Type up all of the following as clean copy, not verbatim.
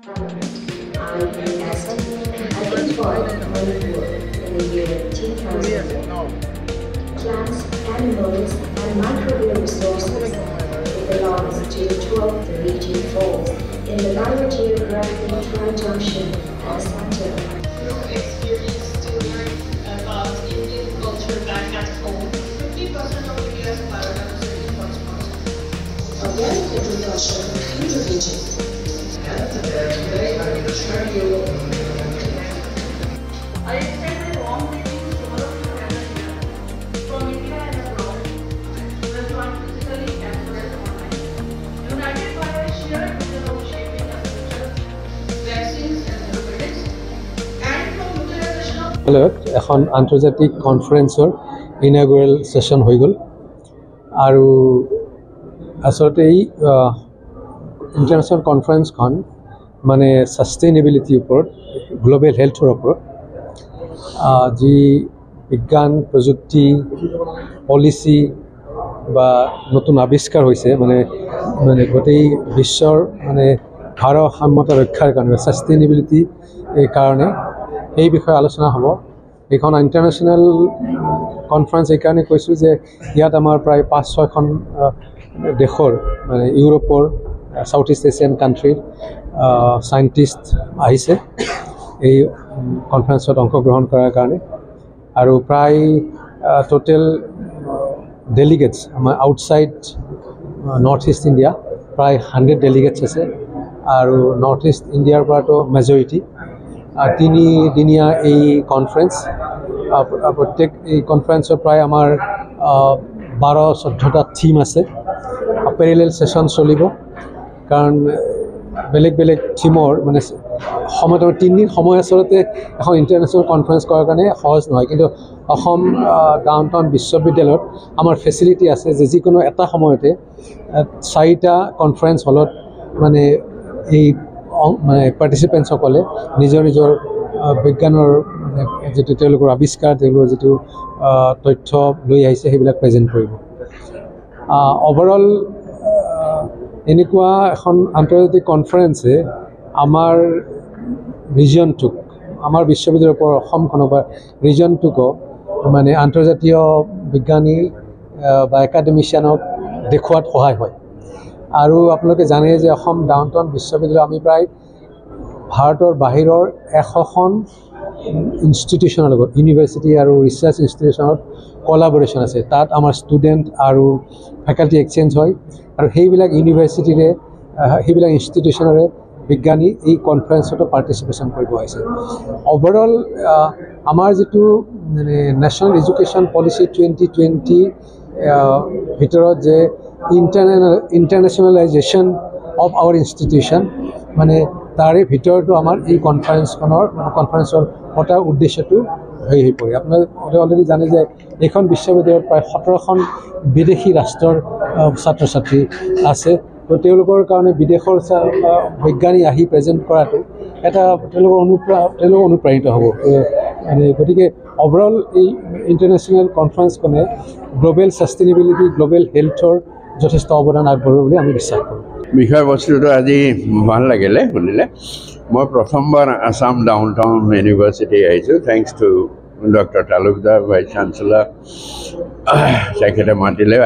IEST identified Manipur in the year 2000. Plants, animals, and microbial resources. It belongs to 12th region falls in the biogeographic tri-junction and center. Experience to learn about Indian culture back at home. 50% of India's biodiversity hotspots. Organic agriculture in the region. I extend my warm greetings to all of you gathered here from India and abroad, whether on physically as well as online, united by a shared vision of shaping the future, vaccines and therapeutics, and from utilization of এখন আন্তৰ্জাতিক কনফাৰেন্সৰ ইনাগুৰেল session হৈ গ'ল আৰু আসলতে এই international কনফাৰেন্সখন মানে সাষ্টেইনেবিলিটিৰ ওপৰত গ্লোবেল হেল্থৰ ওপৰত যি বিজ্ঞান প্ৰযুক্তি পলিচি বা নতুন আৱিষ্কাৰ হৈছে মানে গোটেই বিশ্বৰ মানে ভাৰসাম্যতা ৰক্ষাৰ কাৰণে সাষ্টেইনেবিলিটি এই কাৰণে এই বিষয়ে আলোচনা হ'ব। এইখন ইণ্টাৰনেশ্যনেল কনফাৰেন্স এইকাৰণে কৈছোঁ যে ইয়াত আমাৰ প্ৰায় 5-6খন দেশৰ মানে ইউৰোপৰ সাউথ ইষ্ট এছিয়ান কাণ্ট্ৰিৰ সাইণ্টিষ্ট আহিছে এই কনফাৰেন্সত অংশগ্ৰহণ কৰাৰ কাৰণে আৰু প্ৰায় টোটেল ডেলিগেটছ আমাৰ আউটছাইড নৰ্থ ইষ্ট ইণ্ডিয়া প্ৰায় 100 ডেলিগেটছ আছে আৰু নৰ্থ ইষ্ট ইণ্ডিয়াৰ পৰাতো মেজৰিটি। 3দিনীয়া এই কনফাৰেন্স প্ৰত্যেক এই কনফাৰেন্সৰ প্ৰায় আমাৰ 12-14টা থিম আছে। পেৰেলেল সেশন চলিব কাৰণ বেলেগ বেলেগ থিমৰ মানে সময়ত 3 দিন সময় আচলতে এখন ইণ্টাৰনেশ্যনেল কনফাৰেন্স কৰাৰ কাৰণে সহজ নহয়, কিন্তু অসম ডাউনটাউন বিশ্ববিদ্যালয়ত আমাৰ ফেচিলিটি আছে যে যিকোনো এটা সময়তে 4টা কনফাৰেন্স হলত মানে এই মানে পাৰ্টিচিপেণ্টসকলে নিজৰ নিজৰ বিজ্ঞানৰ মানে যিটো তেওঁলোকৰ আৱিষ্কাৰ তেওঁলোকৰ যিটো তথ্য লৈ আহিছে সেইবিলাক প্ৰেজেণ্ট কৰিব। অভাৰঅল এনেকুৱা এখন আন্তৰ্জাতিক কনফাৰেন্সে আমাৰ ৰিজনটোক আমাৰ বিশ্ববিদ্যালয়ৰ পৰা অসমখনক বা ৰিজনটোক মানে আন্তৰ্জাতীয় বিজ্ঞানী বা একাডেমিচিয়ানক দেখুৱাত সহায় হয়। আৰু আপোনালোকে জানে যে অসম ডাউনটাউন বিশ্ববিদ্যালয় আমি প্ৰায় ভাৰতৰ বাহিৰৰ 100খন ইনষ্টিটিউশ্যনৰ লগত ইউনিভাৰ্চিটি আৰু ৰিচাৰ্চ ইনষ্টিটিউশ্যনত কলাবৰেশ্যন আছে। তাত আমাৰ ষ্টুডেণ্ট আৰু ফেকাল্টি এক্সচেঞ্জ হয় আৰু সেইবিলাক ইউনিভাৰ্চিটিৰে সেইবিলাক ইনষ্টিটিউশ্যনৰে বিজ্ঞানী এই কনফাৰেন্সতো পাৰ্টিচিপেশ্যন কৰিব আহিছে। অভাৰঅল আমাৰ যিটো মানে নেশ্যনেল এডুকেশ্যন পলিচি 2020 ভিতৰত যে ইণ্টাৰনেশ্যনেলাইজেশ্যন অফ আৱাৰ ইনষ্টিটিউশ্যন মানে তাৰে ভিতৰতো আমাৰ এই কনফাৰেন্সৰ পতাৰ উদ্দেশ্যটো হৈ পৰে। আপোনালোকে অলৰেডি জানে যে এইখন বিশ্ববিদ্যালয়ত প্ৰায় 17খন বিদেশী ৰাষ্ট্ৰৰ ছাত্ৰ ছাত্ৰী আছে, তো তেওঁলোকৰ কাৰণে বিদেশৰ বিজ্ঞানী আহি প্ৰেজেণ্ট কৰাটো এটা তেওঁলোকৰ অনুপ্ৰাণিত হ'ব। মানে গতিকে অভাৰঅল এই ইণ্টাৰনেশ্যনেল কনফাৰেন্সখনে গ্লোবেল ছাষ্টেইনেবিলিটি গ্লোবেল হেল্থৰ যথেষ্ট অৱদান আগবঢ়াব বুলি আমি বিশ্বাস কৰোঁ। বিষয়বস্তুটো আজি ভাল লাগিলে শুনিলে। মই প্ৰথমবাৰ আছাম ডাউনটাউন ইউনিভাৰ্চিটি আহিছোঁ, thanks to doctor Talukdar vice chancellor, তেখেতে মাতিলে।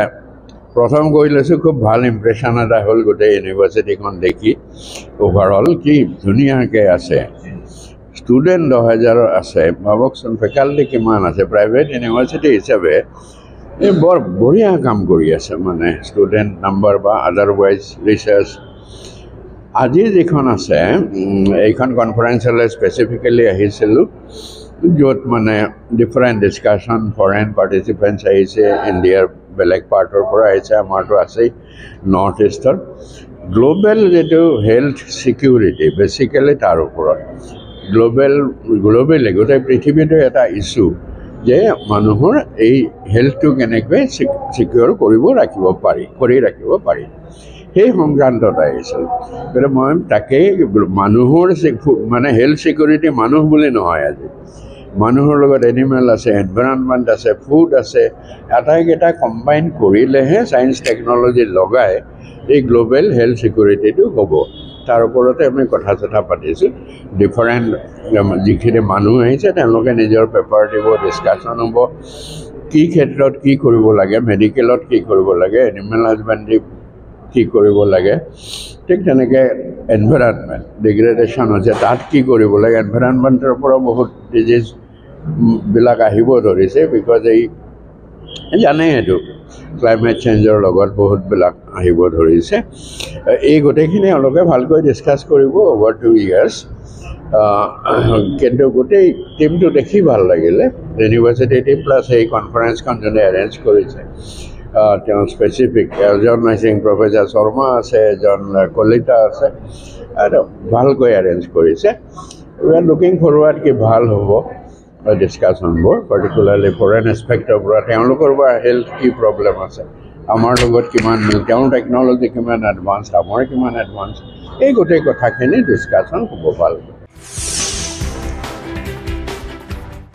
প্ৰথম গৈ লৈছোঁ, খুব ভাল ইম্প্ৰেশ্যন এটা হ'ল গোটেই ইউনিভাৰ্চিটিখন দেখি। অভাৰঅল কি ধুনীয়াকৈ আছে, ষ্টুডেণ্ট 10,000 আছে, ভাবকচোন ফেকাল্টি কিমান আছে। প্ৰাইভেট ইউনিভাৰ্চিটি হিচাপে এই বৰ বঢ়িয়া কাম কৰি আছে, মানে ষ্টুডেণ্ট নাম্বাৰ বা আদাৰৱাইজ ৰিচাৰ্চ। আজি যিখন আছে এইখন কনফাৰেন্সলৈ স্পেচিফিকেলি আহিছিলোঁ, য'ত মানে ডিফাৰেণ্ট ডিছকাশ্যন ফৰেইন পাৰ্টিচিপেণ্টছ আহিছে, ইণ্ডিয়াৰ বেলেগ পাৰ্টৰ পৰা আহিছে, আমাৰতো আছেই নৰ্থ ইষ্টৰ। গ্লোবেল যিটো হেল্থ ছিকিউৰিটি বেচিকেলি তাৰ ওপৰত গ্লোবেলি গোটেই পৃথিৱীটো এটা ইছ্যু যে মানুহৰ এই হেল্থটো কেনেকৈ ছিকিউৰ কৰি ৰাখিব পাৰি সেই সংক্ৰান্তত আহিছিল। গতিকে মই তাকেই মানুহৰ মানে হেল্থ ছিকিউৰিটি মানুহ বুলি নহয়, আজি মানুহৰ লগত এনিমেল আছে, এনভাইৰনমেণ্ট আছে, ফুড আছে, আটাইকেইটা কম্বাইন কৰিলেহে ছায়েন্স টেকন'লজি লগাই এই গ্লোবেল হেল্থ ছিকিউৰিটিটো হ'ব। তাৰ ওপৰতে আমি কথা চথা পাতিছোঁ ডিফাৰেণ্ট যিখিনি মানুহ আহিছে তেওঁলোকে নিজৰ পেপাৰ দিব ডিছকাশ্যন হ'ব কি ক্ষেত্ৰত কি কৰিব লাগে মেডিকেলত কি কৰিব লাগে এনিমেল হাজবেণ্ডাৰী কি কৰিব লাগে ঠিক তেনেকৈ এনভাইৰনমেণ্ট ডিগ্ৰেডেশ্যন হৈছে তাত কি কৰিব লাগে এনভাইৰনমেণ্টৰ পৰা বহুত ডিজিজবিলাক আহিব ধৰিছে বিকজ এই জানেই এইটো ক্লাইমেট চেঞ্জৰ লগত বহুতবিলাক আহিব ধৰিছে এই গোটেইখিনি তেওঁলোকে ভালকৈ ডিছকাছ কৰিব অভাৰ 2 years কিন্তু গোটেই টিমটো দেখি ভাল লাগিলে ইউনিভাৰ্চিটি টিম প্লাছ এই কনফাৰেঞ্চখন যোনে এৰেঞ্জ কৰিছে তেওঁ স্পেচিফিক এজন নাইছিং প্ৰফেচাৰ শৰ্মা আছে এজন কলিতা আছে আৰু ভালকৈ এৰেঞ্জ কৰিছে উই আৰ লুকিং ফৰৱাৰ্ড কি ভাল হ'ব ডিছকাশ্যনবোৰ পাৰ্টিকুলাৰলি ফৰেন এছপেক্টৰ পৰা তেওঁলোকৰ পৰা হেল্থ কি প্ৰব্লেম আছে আমাৰ লগত কিমান তেওঁৰ টেকন'লজি কিমান এডভান্স আমাৰ কিমান এডভান্স এই গোটেই কথাখিনি ডিছকাশ্যন হ'ব ভালকৈ